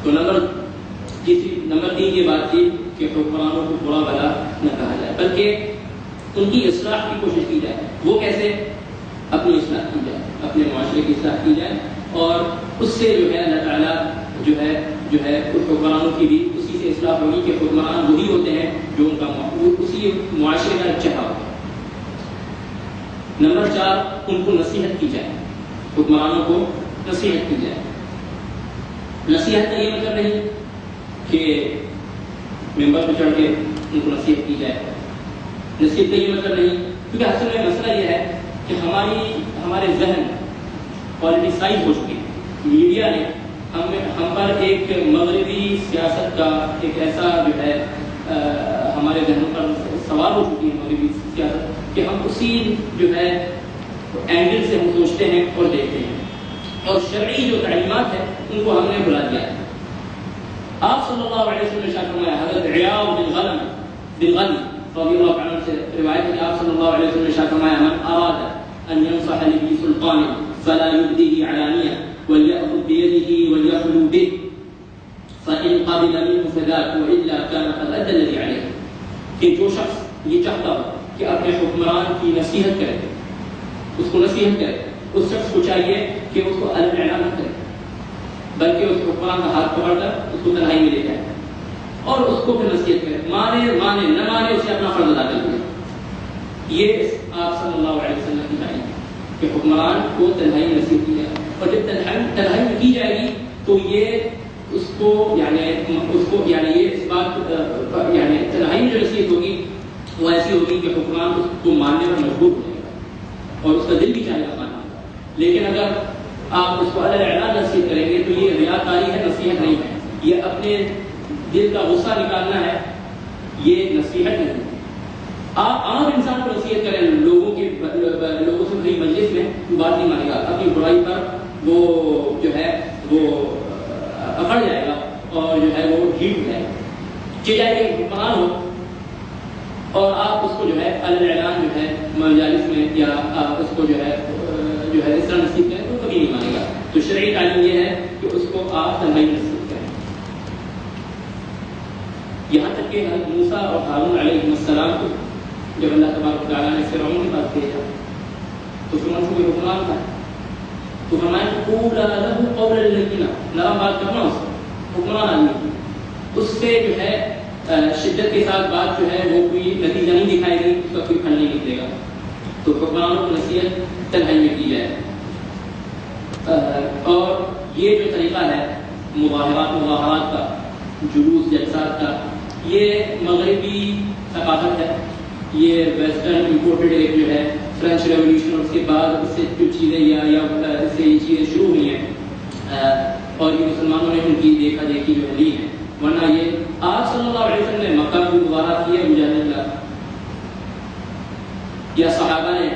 تو نمبر 3 یہ بات تھی کہ حکمرانوں کو برا بھلا نہ کہا جائے بلکہ ان کی اصلاح کی کوشش کی جائے. وہ کیسے؟ اپنی اصلاح کی جائے، اپنے معاشرے کی اصلاح کی جائے، اور اس سے جو ہے اللہ تعالیٰ جو ہے حکمرانوں کی بھی اسی سے اصلاح ہوگی کہ حکمران وہی ہوتے ہیں جو ان کا اسی معاشرے کا چہرہ ہوتا ہے. نمبر 4 ان کو نصیحت کی جائے. حکمرانوں کو نصیحت کی جائے. نصیحت کا یہ مطلب نہیں کہ ممبر پہ چڑھ کے ان کو نصیحت کی جائے. نصیحت کا یہ مطلب نہیں، کیونکہ اصل میں مسئلہ یہ ہے کہ ہمارے ذہن پولیٹیسائز ہو چکے ہیں. میڈیا نے ہم پر ایک مغربی سیاست کا ایک ایسا جو ہے ہمارے ذہنوں پر سوار ہو چکی ہے مغربی سیاست کہ ہم اسی جو ہے اینگل سے ہم سوچتے ہیں اور دیکھتے ہیں، اور شرعی جو تعلیمات ہیں ان کو ہم نے بھلا دیا ہے. آپ صلی اللہ علیہ وسلم نے ارشاد فرمایا، حضرت عیاض بن غنم رضی اللہ عنہ سے روایت ہے کہ آپ صلی اللہ علیہ وسلم نے ارشاد فرمایا، من اراد ان ينصح لذي سلطان فلا يبديه علانية وليأخذ بيده وليخلو به فإن قبل منه فذاك وإلا كان قد أدى الذي عليه. کہ جو شخص یہ چاہتا ہو کہ اپنے حکمران کی نصیحت کرے، اس کو نصیحت کرے، اس شخص کو چاہیے کہ اس کو الگ اعلان نہ کرے، بلکہ اس حکمران کا ہاتھ پکڑ کر اس کو تنہائی میں لے جائے اور اس کو پھر نصیحت کرے، مانے نہ مانے اسے اپنا فرض ادا کر دے. یہ آپ صلی اللہ علیہ وسلم کی تعلیم ہے کہ حکمران کو تنہائی میں نصیحت کی جائے، اور جب تنہائی میں کی جائے گی تو یہ اس کو یعنی یہ اس بات یعنی تنہائی میں جو نصیحت ہوگی وہ ایسی ہوگی کہ حکمران اس کو ماننے پر مجبور ہو جائے گا اور اس کا دل بھی چاہے گا ماننا. لیکن اگر آپ اس کو الگ اعلان نصیحت کریں گے تو یہ ریاکاری ہے، نصیحت نہیں ہے. یہ اپنے دل کا غصہ نکالنا ہے، یہ نصیحت نہیں ہے. آپ عام انسان کو نصیحت کریں، لوگوں سے بھری مجلس میں بات نہیں مانے گا، اپنی برائی پر وہ جو ہے وہ اکڑ جائے گا اور جو ہے وہ ہیٹ ہو جائے گا. چاہے کہ حکمران ہو اور آپ اس کو جو ہے اعلان جو ہے مجالس میں یا اس کو جو ہے اس طرح نصیحت کریں تو کبھی نہیں مانے گا. تو شرعی تعلیم یہ ہے کہ اس کو آپ تنہائی میں نصیحت کریں. یہاں تک کہ حضرت موسیٰ اور ہارون علیہ السلام کو جب اللہ تبارک و تعالیٰ نے فرعون کے پاس بھیجا تو فرعون کو کوئی حکمران تھا تو فرمایا کہ قولا لہ قولا لینا، نرم بات کرنا اس کو. حکمران آدمی اس سے جو ہے شدت کے ساتھ بات جو ہے وہ کوئی نتیجہ نہیں دکھائے گی، اس کا کوئی پھل نہیں نکلے گا. تو حکمرانوں کو نصیحت تنہائی میں کی جائے. اور یہ جو طریقہ ہے مظاہرات کا، جلوس جلسات کا، یہ مغربی ثقافت ہے. یہ ویسٹرن امپورٹڈ ایک جو ہے فرینچ ریولیوشن اور اس کے بعد اس سے جو چیزیں یا اس سے یہ چیزیں شروع ہوئی ہیں اور یہ مسلمانوں نے ان کی دیکھا دیکھی جو لی ہیں. ورنہ یہ آپ صلی اللہ علیہ وسلم نے مکہ میں مظاہرات کیے مجاہدین کا، یا صحابہ نے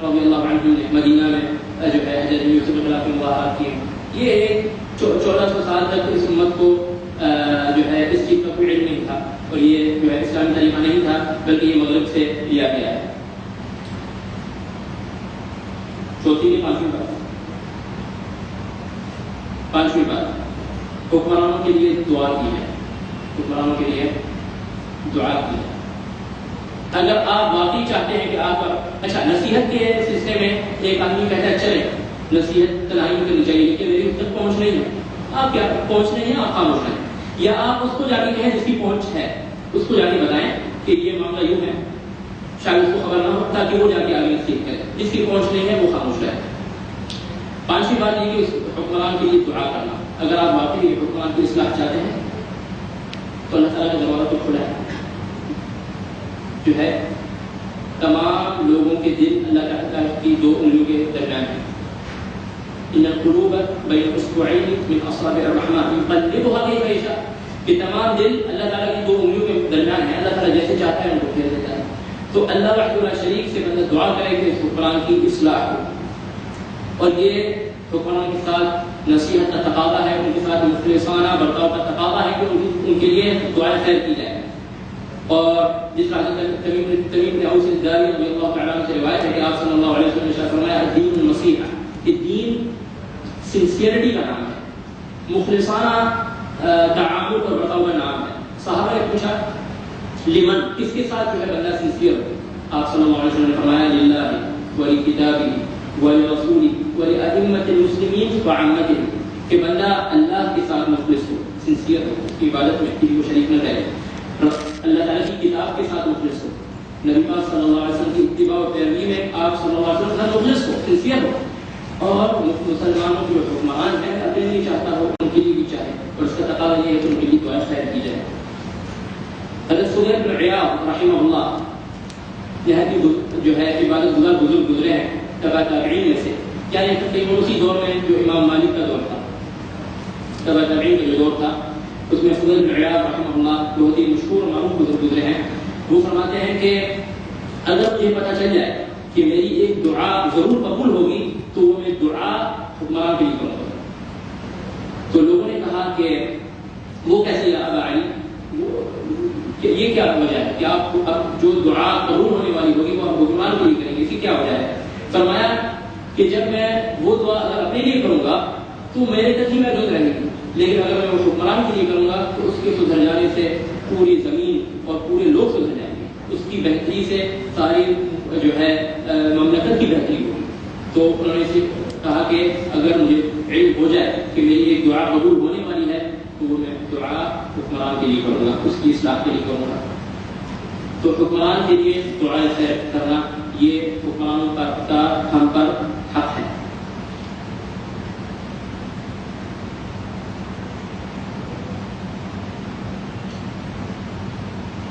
رضی اللہ عنہم نے مدینہ میں جو ہے حضرت یوسف کے خلاف مظاہرات کیے. یہ ایک 1400 سال تک اس امت کو جو ہے اس چیز کا کوئی علم نہیں تھا اور یہ جو ہے اسلامی طریقہ نہیں تھا، بلکہ یہ مغرب سے لیا گیا ہے. چوتھی پانچویں بات حکمرانوں کے لیے دعا کی ہے. حکمرانوں کے لیے دعا کی ہے. اگر آپ واقعی چاہتے ہیں کہ آپ اچھا نصیحت کے سلسلے میں ایک آدمی کہتا ہے چلے نصیحت تنہائی میں کرنی چاہیے لیکن میری اس تک پہنچ نہیں ہے، آپ کیا پہنچ نہیں ہے، آپ خاموش ہیں. یا آپ اس کو جا کے کہیں جس کی پہنچ ہے، اس کو جا کے بتائیں کہ یہ معاملہ یوں ہے، شاید اس کو خبر نہ ہو تاکہ وہ جا کے آگے نصیحت کرے. جس کی پہنچ نہیں ہے وہ خاموش رہے. پانچویں بات یہ کہ اس حکمران کے لیے دعا کرنا. اگر آپ واقعی حکمران کی اصلاح چاہتے ہیں تو اللہ تعالیٰ کا دروازہ تو کھلا ہے. جو ہے تمام لوگوں کے دل اللہ تعالیٰ کی 2 انگلیوں کے درمیان ہیں. ان القلوب بین اصبعین من اصابع الرحمن یقلبها کیف یشاء. کہ تمام دل اللہ تعالیٰ کی 2 انگلیوں کے درمیان ہیں، اللہ تعالیٰ جیسے چاہتا ہے ان کو پھیر دیتا ہے. تو اللہ وحدہ لا شریک سے بندہ دعا کرے کہ اس حکمران کی اصلاح ہو. اور یہ حکمران کے ساتھ نصیحت کا تقاضا ہے، ان کے ساتھ مخلصانہ برتاؤ کا تقاضا ہے کہ ان کے لیے دعائیں خیر کی جائے. اور جس طرح تمیم بن اوس الداری رضی اللہ تعالیٰ عنہ سے روایت ہے کہ آپ صلی اللہ علیہ وسلم نے فرمایا الدین النصیحہ، کہ دین سنسیئرٹی کا نام ہے، مخلصانہ تعامل اور برتاؤ کا نام ہے. صحابہ نے پوچھا لمن، کس کے ساتھ جو ہے بندہ سنسیئر ہو؟ آپ صلی اللہ علیہ وسلم نے فرمایا للہ ولکتابہ ولرسولہ ولأئمة المسلمین وعامتہم، کہ بندہ اللہ کے ساتھ مخلص ہو، سنسیئر ہو، اس کی عبادت میں کسی کو شریک نہ کرے، اللہ تعالیٰ کی کتاب کے ساتھ مخلص ہو، نبی پاک صلی اللہ علیہ وسلم کی اتباع و پیروی میں آپ صلی اللہ علیہ وسلم کے ساتھ مخلص ہو، سنسیئر ہو. اور مسلمانوں کے جو حکمران ہیں اپنے لیے چاہتا ہو ان کے لیے بھی چاہے، اور اس کا تقاضا یہ ہے کہ ان کے لیے دعا خیر کی جائے۔ حضرت فضیل بن عیاض رحمہ اللہ نہایت جو ہے عبادت گزار بزرگ گزرے ہیں تبع تابعین میں سے، کیا یہ تقریباً اسی دور میں جو امام مالک کا دور تھا، تبع تابعین کا جو دور تھا اس میں فضیل بن عیاض رحمہ اللہ بہت ہی مشہور اور معروف بزرگ گزرے ہیں۔ وہ فرماتے ہیں کہ اگر مجھے پتہ چل جائے کہ میری ایک دعا ضرور قبول ہوگی تو وہ میں دعا حکمران کے لیے کروں گا۔ تو لوگوں نے کہا کہ وہ کیسے یا ابا علی، کہ یہ کیا وجہ ہے کہ آپ اب جو دعا قبول ہونے والی ہوگی وہ آپ حکمران کے لیے کریں گے، اس کی کیا وجہ ہے؟ فرمایا کہ جب میں وہ دعا اگر اپنے لیے کروں گا تو میرے تک ہی محدود رہے گی، لیکن اگر میں وہ حکمران کے لیے کروں گا تو اس کے سدھر جانے سے پوری زمین اور پورے لوگ سدھر جائیں گے، اس کی بہتری سے ساری جو ہے مملکت کی بہتری ہوگی۔ تو انہوں نے اسے کہا کہ اگر مجھے علم ہو جائے کہ میری ایک دعا قبول ہونے والی ہے تو وہ میں دعا حکمران کے لیے کروں گا، اس کی اصلاح کے لیے کروں گا۔ تو حکمران کے لیے دعا خیر کرنا یہ حکمرانوں کا ہم پر حق ہے۔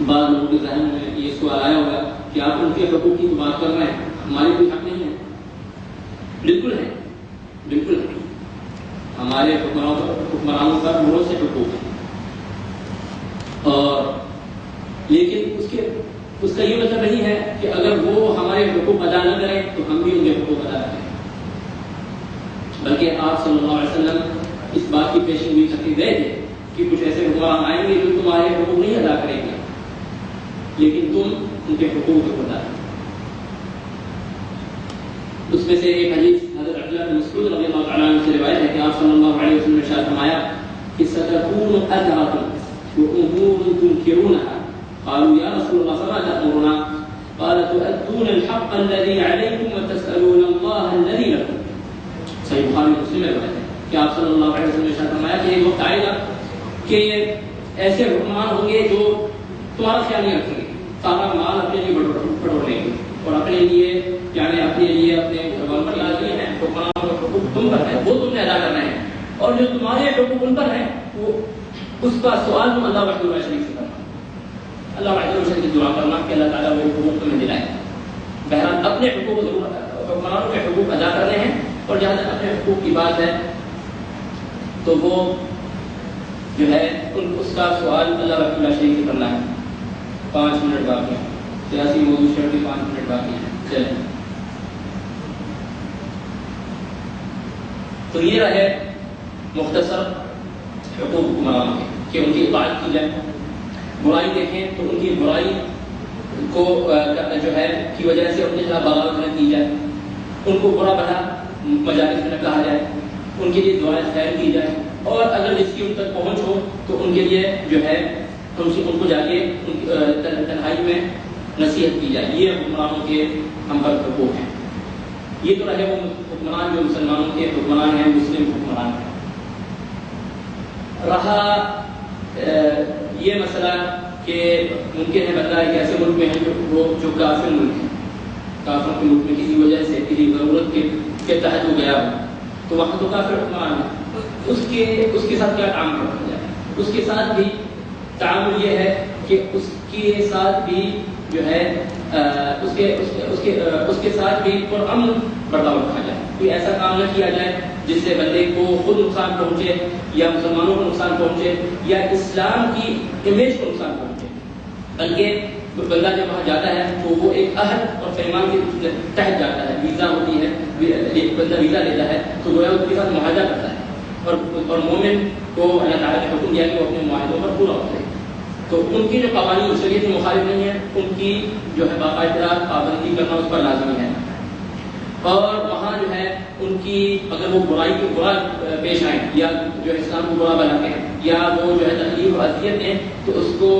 بعض لوگوں کے ذہن میں یہ سوال آیا ہوگا کہ آپ ان کے حقوق کی بات کر رہے ہیں، ہمارے کوئی حق نہیں ہے؟ بالکل ہے، بالکل ہے، ہمارے حکمرانوں پر بہت سے حقوق ہیں، اور لیکن اس کا یہ مطلب نہیں ہے کہ اگر وہ ہمارے حقوق ادا نہ کریں تو ہم بھی ان کے حقوق ادا کریں، بلکہ آپ صلی اللہ علیہ وسلم اس بات کی پیشن گوئی کرتے گئے تھے کہ کچھ ایسے حکمران آئیں گے جو تمہارے حقوق نہیں ادا کریں گے لیکن تم ان کے حقوق کو ادا کریں۔ اس میں سے ایک حدیث حضرت عبداللہ بن مسعود رضی اللہ تعالیٰ عنہ سے روایت ہے کہ آپ صلی اللہ علیہ وسلم نے ارشاد فرمایا کہ ستكون أثرة وأمور تنكرونها قالوا يا رسول الله فما تأمرنا قال تؤدون الحق الذي عليكم وتسألون الله الذي لكم۔ صحیح بخاری مسلم میں روایت ہے کہ آپ صلی اللہ علیہ وسلم نے ارشاد فرمایا کہ ایک وقت آئے گا کہ ایسے حکمران ہوں گے جو تمہارا خیال نہیں رکھیں گے، سارا مال اپنے لیے بٹور لیں گے اور اپنے لیے یعنی اپنے لیے اپنے گھر لازمی ہیں، حکمران اور حقوق تم پر ہے وہ تم نے ادا کرنا ہے، اور جو تمہارے حقوق ان پر ہیں وہ اس کا سوال تم اللہ وحدہ لا شریک سے کرنا، اللہ وحدہ لا شریک سے دعا کرنا کہ اللہ تعالیٰ وہ حقوق تمہیں دلائے۔ بہرحال اپنے حقوق ضرور حکمرانوں کے حقوق ادا کرنے ہیں، اور جہاں تک اپنے حقوق کی بات ہے تو وہ جو ہے اس کا سوال اللہ وحدہ لا شریک سے کرنا ہے۔ 5 منٹ باقی ہیں، سیاسی موضوع شروع کے 5 منٹ باقی ہیں، چلیں۔ تو یہ رہے مختصر حقوق حکمرانوں کے کہ ان کی اطاعت کی جائے، برائی دیکھیں تو ان کی برائی کو جو ہے کی وجہ سے ان کے خلاف بغاوت نہ کی جائے، ان کو برا بھلا مجالس میں نہ کہا جائے، ان کے لیے دعائیں خیر کی جائے، اور اگر جس کی ان تک پہنچ ہو تو ان کے لیے جو ہے ان کو جا کے تنہائی میں نصیحت کی جائے۔ یہ حکمرانوں کے ہم پر حقوق ہیں۔ یہ تو رہے وہ حکمران جو مسلمانوں کے حکمران ہیں، مسلم حکمران ہیں۔ رہا یہ مسئلہ کہ ممکن ہے بندہ ایک ایسے ملک میں ہے جو کافر ملک ہے، کافر کے ملک میں کسی وجہ سے کسی ضرورت کے تحت ہو گیا ہو تو وہاں تو کافر حکمران ہے، اس کے ساتھ کیا تعامل رکھا جائے؟ اس کے ساتھ بھی تعامل یہ ہے کہ اس کے ساتھ بھی جو ہے اس کے ساتھ بھی پرامن برتاؤ رکھا جائے، کوئی ایسا کام نہ کیا جائے جس سے بندے کو خود نقصان پہنچے یا مسلمانوں کو نقصان پہنچے یا اسلام کی امیج کو نقصان پہنچے، بلکہ بندہ جب وہاں جاتا ہے تو وہ ایک عہد اور پیمان کے تحت جاتا ہے، ویزا ہوتی ہے، ایک بندہ ویزا لیتا ہے تو گویا اس کے ساتھ معاہدہ کرتا ہے، اور مومن کو اللہ تعالیٰ نے حکم دیا کہ وہ اپنے معاہدوں پر پورا اترے۔ تو ان کی جو قوانین شریعت کے مخالف نہیں ہیں، ان کی جو ہے باقاعدہ پابندی کرنا اس پر لازمی ہے، اور وہاں جو ہے ان کی اگر وہ برائی کو برا پیش آئیں یا جو اسلام کو برا بناتے ہیں یا وہ جو ہے تکلیف و اذیت دیں تو اس کو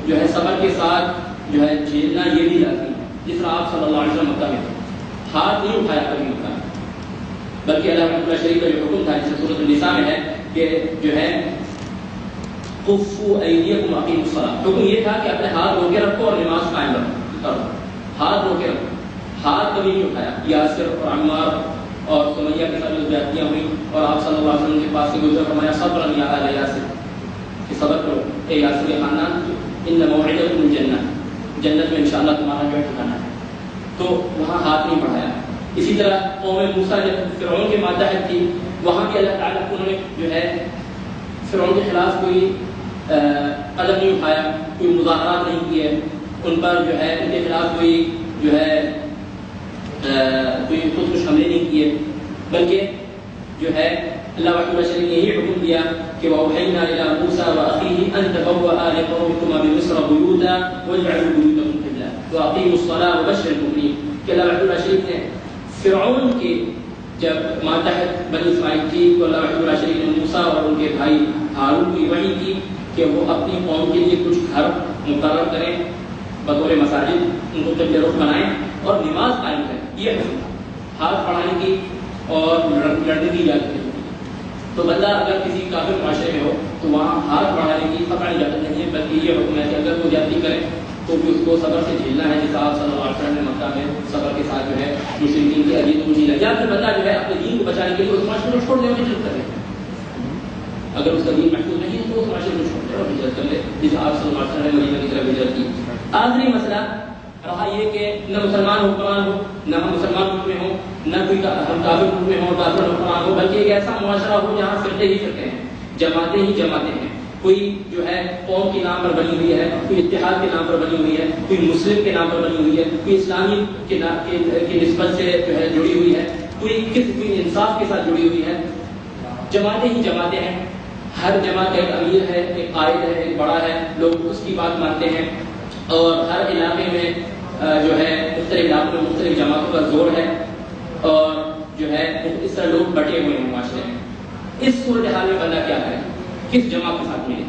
جو ہے صبر کے ساتھ جو ہے جھیلنا یہ بھی لازمی ہے۔ جس طرح آپ صلی اللہ علیہ وسلم مکہ میں تھے، ہاتھ نہیں اٹھایا کبھی مکہ میں، بلکہ اللہ رحمۃ اللہ شریف کا جو حکم تھا جسے سورۃ النساء میں ہے کہ جو ہے کفوا ایدیکم واقیموا الصلاۃ، حکم یہ تھا کہ اپنے ہاتھ رو کے رکھو اور نماز قائم کرو، ہاتھ رو کے رکھو، ہاتھ کبھی نہیں اٹھایا۔ یاسر اور عمار اور سمیہ کے ساتھ جو زیادتیاں ہوئی اور آپ صلی اللہ علیہ وسلم کے پاس سے گزرا فرمایا صبر یا آل یاسر کہ صبر کرو اے یاسر کے خاندان ان موعدکم الجنہ جنت میں انشاءاللہ تمہارا جو ہے ٹھکانا ہے. تو وہاں ہاتھ نہیں بڑھایا. اسی طرح قوم موسیٰ جب فرعون کے ماتحت تھی وہاں بھی اللہ تعالیٰ انہوں نے جو ہے فرعون کے خلاف کوئی قدم نہیں اٹھایا, کوئی مظاہرات نہیں کیے, ان پر جو ہے ان کے خلاف کوئی جو ہے کوئی خودکش حملے نہیں کیے, بلکہ جو ہے اللہ وحدہ شریف نے یہی حکم دیا کہ وَأَوْحَيْنَا إِلَىٰ مُوسَىٰ وَأَخِيهِ أَن تَبَوَّآ لِقَوْمِكُمَا بِمِصْرَ بُيُوتًا وَاجْعَلُوا بُيُوتَكُمْ قِبْلَةً وَأَقِيمُوا الصَّلَاةَ وَبَشِّرِ الْمُؤْمِنِينَ کہ اللہ وحدہ شریف نے فرعون کے جب ماتحت بنی اسماعیل تھی تو اللہ وحدہ شریف نے موسیٰ اور ان کے بھائی ہارون کی وحی کی کہ وہ اپنی قوم کے لیے کچھ گھر مقرر کریں بطور مساجد, ان کو قبلہ رخ بنائیں اور نماز قائم کریں. یہ حکم تھا ہاتھ بڑھانے کی اور لڑنے کی اجازت نہیں. تو بندہ اگر کسی کافر معاشرے میں ہو تو وہاں ہاتھ بڑھانے کی قطعی اجازت نہیں ہے, بلکہ یہ حکم ہے کہ اگر وہ زیادتی کرے تو بھی اس کو صبر سے جھیلنا ہے, جیسا آپ صلی اللہ علیہ وسلم نے مکہ میں صبر کے ساتھ جو ہے مشرکین کی اذیتوں کو جھیلا. یا پھر بندہ جو ہے اپنے دین کو بچانے کے لیے اس معاشرے کو چھوڑ دے اور ہجرت کرے. اگر اس کا دین محفوظ نہیں ہے تو اس معاشرے کو چھوڑ دے اور ہجرت کر لے, جیسا آپ صلی اللہ علیہ وسلم نے مدینہ کی طرف ہجرت کی. آخری مسئلہ رہا یہ کہ نہ مسلمان حکمران ہو, نہ ہم مسلمان ملک میں ہوں, نہ کوئی ہم کافر ملک میں ہوں کافر حکمران ہو, بلکہ ایک ایسا معاشرہ ہو جہاں فرقے ہی فرقے ہیں, جماعتیں ہی جماعتیں ہیں. کوئی جو ہے قوم کے نام پر بنی ہوئی ہے, کوئی اتحاد کے نام پر بنی ہوئی ہے, کوئی مسلم کے نام پر بنی ہوئی ہے, کوئی اسلامی کی نسبت سے جو ہے جڑی ہوئی ہے, کوئی انصاف کے ساتھ جڑی ہوئی ہے. جماعتیں ہی جماعتیں ہیں. ہر جماعت کا ایک امیر ہے, ایک قائد ہے, ایک بڑا ہے, لوگ اس کی بات مانتے ہیں. اور ہر علاقے میں جو ہے مختلف علاقوں میں مختلف جماعتوں کا زور ہے اور جو ہے اس طرح لوگ بٹے ہوئے ہیں معاشرے میں. اس صورتحال میں بندہ کیا کرے, کس جماعت کے ساتھ ملے؟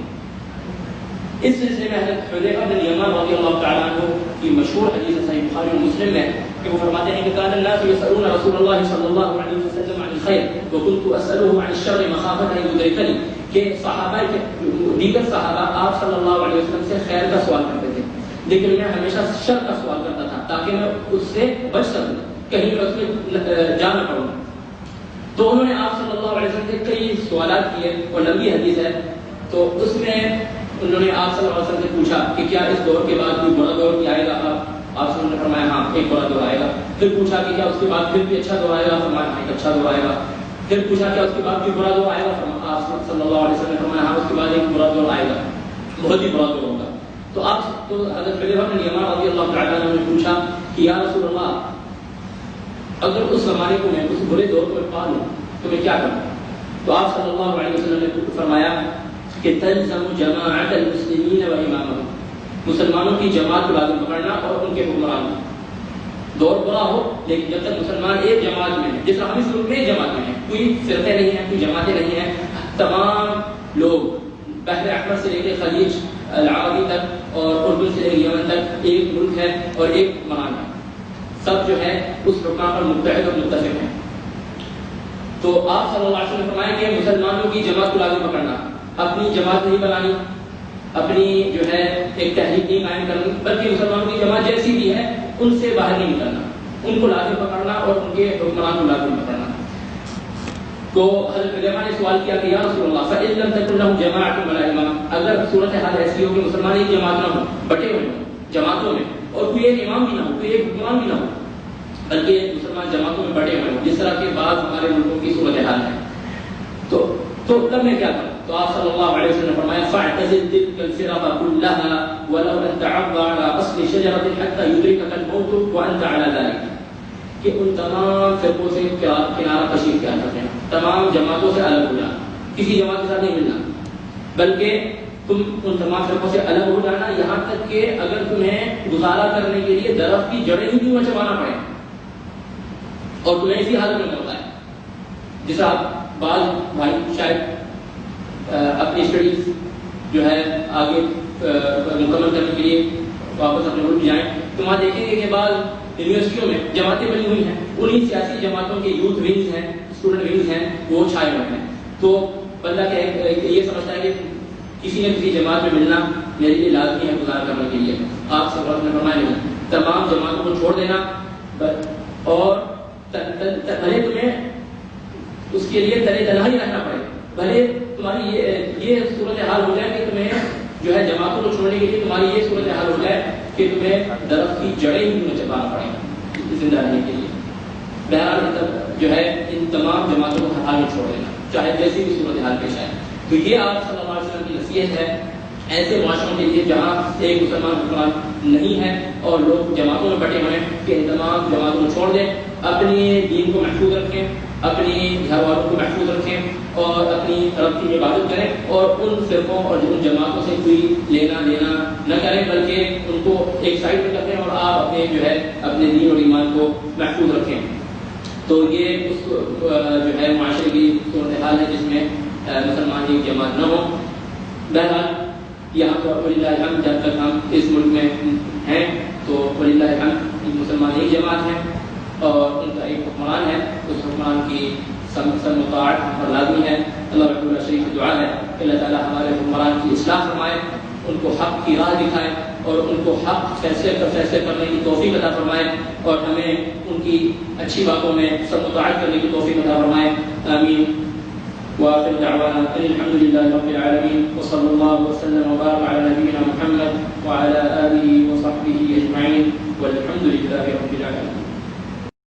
اس سلسلے میں حضرت حذیفہ بن یمان رضی اللہ تعالیٰ عنہ کی مشہور حدیث صحیح بخاری اور مسلم میں کہ وہ فرماتے ہیں کہ کان الناس یسألون رسول اللہ صلی اللہ علیہ وسلم عن الخیر وكنت اسأله عن الشر مخافة ان يدركني کہ صحابہ دیگر صحابہ آپ صلی اللہ علیہ وسلم سے خیر کا سوال کرتے تھے, لیکن میں ہمیشہ شر کا سوال کرتا تھا تاکہ میں اس سے بچ سکوں, کہیں میں اس میں جا نہ پڑوں. تو انہوں نے آپ صلی اللہ علیہ وسلم سے کئی سوالات کیے اور لمبی حدیث ہے. تو اس میں انہوں نے آپ صلی اللہ علیہ وسلم سے پوچھا کہ کیا اس دور کے بعد کوئی برا دور بھی آئے گا؟ آپ صلی اللہ علیہ وسلم نے فرمایا ہاں ایک برا دور آئے گا. پھر پوچھا کہ کیا اس کے بعد پھر بھی اچھا دور آئے گا؟ فرمایا ہاں ایک اچھا دور آئے گا. پھر پوچھا کیا اس کے بعد بھی برا دور آئے گا؟ آپ صلی اللہ علیہ وسلم نے فرمایا ہاں اس کے بعد ایک برا دور آئے گا, بہت ہی برا دور ہوگا. تو حضرت حذیفہ بن یمان رضی اللہ تعالیٰ عنہ نے پوچھا کہ یا رسول اللہ, اگر اس زمانے کو میں اس برے دور کو پا لوں تو میں کیا کروں؟ تو آپ صلی اللہ علیہ وسلم نے فرمایا کہ تلزم جماعت المسلمین و امامهم, مسلمانوں کی جماعت کو لازم پکڑنا اور ان کے حکمران. دور برا ہو لیکن جب تک مسلمان ایک جماعت میں ہیں, جس طرح ہم اس ملک میں ایک جماعت میں ہیں, کوئی فرقے نہیں ہیں, کوئی جماعتیں نہیں ہیں, تمام لوگ بحر احمر سے لے کے خلیج العربی تک اور اردن سے لے کے یمن تک ایک ملک ہے اور ایک حکمران ہے, سب جو ہے اس حکام پر متحد اور متفق ہیں. تو آپ صلی اللہ علیہ وسلم نے فرمایا کہ مسلمانوں کی جماعت کو لازم پکڑنا, اپنی جماعت نہیں بنانی, اپنی جو ہے ایک تحریک نہیں قائم کرنی, بلکہ مسلمانوں کی جماعت جیسی بھی ہے ان سے باہر نہیں نکلنا, ان کو لازم پکڑنا اور ان کے حکمران کو لازم پکڑنا. تو حضرت حذیفہ نے سوال کیا کہ یا رسول اللہ فإن لم تكن لهم جماعة ولا امام, اگر صورتحال ایسی ہو کہ مسلمان ایک جماعت نہ ہو, بٹے ہوئے ہوں جماعتوں میں, اور کوئی ایک امام بھی نہ ہو, کوئی ایک حکمران بھی نہ ہو, بلکہ مسلمان جماعتوں میں بٹے ہوئے ہوں, جس طرح کے بعض ہمارے ملکوں کی صورتحال ہے, تو تب میں کیا کروں؟ تو آپ صلی اللہ علیہ وسلم نے فرمایا فاعتزل تلك الفرق كلها ولو ان تعض على اصل شجرة حتى يدركك الموت وانت على ذلك, کہ ان تمام فرقوں سے کنارہ کشی کیا کرتے ہیں, تمام جماعتوں سے الگ ہو جانا, کسی جماعت کے ساتھ نہیں ملنا, بلکہ تم ان تمام فرقوں سے الگ ہو جانا, یہاں تک کہ اگر تمہیں گزارا کرنے کے لیے درخت کی جڑیں ہی کیوں نہ چبانا پڑے اور تمہیں اسی حالت میں ہوتا ہے. جیسا بعض بھائی شاید اپنی اسٹڈیز جو ہے آگے مکمل کرنے کے لیے واپس اپنے ملک جائیں تو وہاں دیکھیں گے کہ بعض یونیورسٹیوں میں جماعتیں بنی ہوئی ہیں, انہیں سیاسی جماعتوں کے یوتھ ونگز ہیں, اسٹوڈنٹ ونگز ہیں, وہ چھائے ہوئے ہیں. تو بندہ یہ سمجھتا ہے کہ کسی نہ کسی جماعت میں ملنا میرے لیے لازمی ہے گزارا کرنے کے لیے. آپ سے نے فرمایا نہیں, تمام جماعتوں کو چھوڑ دینا اور بھلے تمہیں اس کے لیے تنہائی رہنا پڑے. بھلے تمہاری یہ صورتحال ہو جائے کہ تمہیں جو ہے جماعتوں کو چھوڑنے کے لیے تمہاری یہ صورتحال ہو جائے کہ تمہیں درخت کی جڑیں ہی تمہیں چبانا پڑے زندہ رہنے کے لیے. بہرحال جو ہے ان تمام جماعتوں کو ہر حال میں چھوڑ دینا چاہے جیسی بھی صورتحال پیش آئے. تو یہ آپ صلی اللہ علیہ وسلم کی نصیحت ہے ایسے معاشروں کے لیے جہاں ایک مسلمان حکمران نہیں ہے اور لوگ جماعتوں میں بٹے ہوئے ہیں کہ ان تمام جماعتوں کو چھوڑ دیں, اپنی دین کو محفوظ رکھیں, اپنی گھر والوں کو محفوظ رکھیں اور اپنی ترقی میں عبادت کریں اور ان فرقوں اور ان جماعتوں سے کوئی لینا دینا نہ کریں بلکہ ان کو ایک سائڈ میں رکھیں اور آپ اپنے جو ہے اپنے دین اور ایمان کو محفوظ رکھیں. تو یہ اس جو ہے معاشرے کی صورتحال ہے جس میں مسلمان ایک جماعت نہ ہو. بہرحال یہاں پر وللہ الحمد جب تک ہم اس ملک میں ہیں تو وللہ الحمد مسلمان ایک جماعت ہے اور ان کا ایک حکمران ہے. اس حکمران کی مطاعت ہم پر لازمی ہے. اللہ رب العزت کی دعا ہے کہ اللہ تعالیٰ ہمارے حکمران کی اصلاح فرمائے, ان کو حق کی راہ دکھائے اور ان کو حق فیصلے کرنے کی توفیق عطا فرمائے اور ہمیں ان کی اچھی باتوں میں سب مطاعت کرنے کی توفیق عطا فرمائے. آمین. وآخر دعوانا الحمد لله رب العالمين وصلى الله وسلم وبارك على نبينا محمد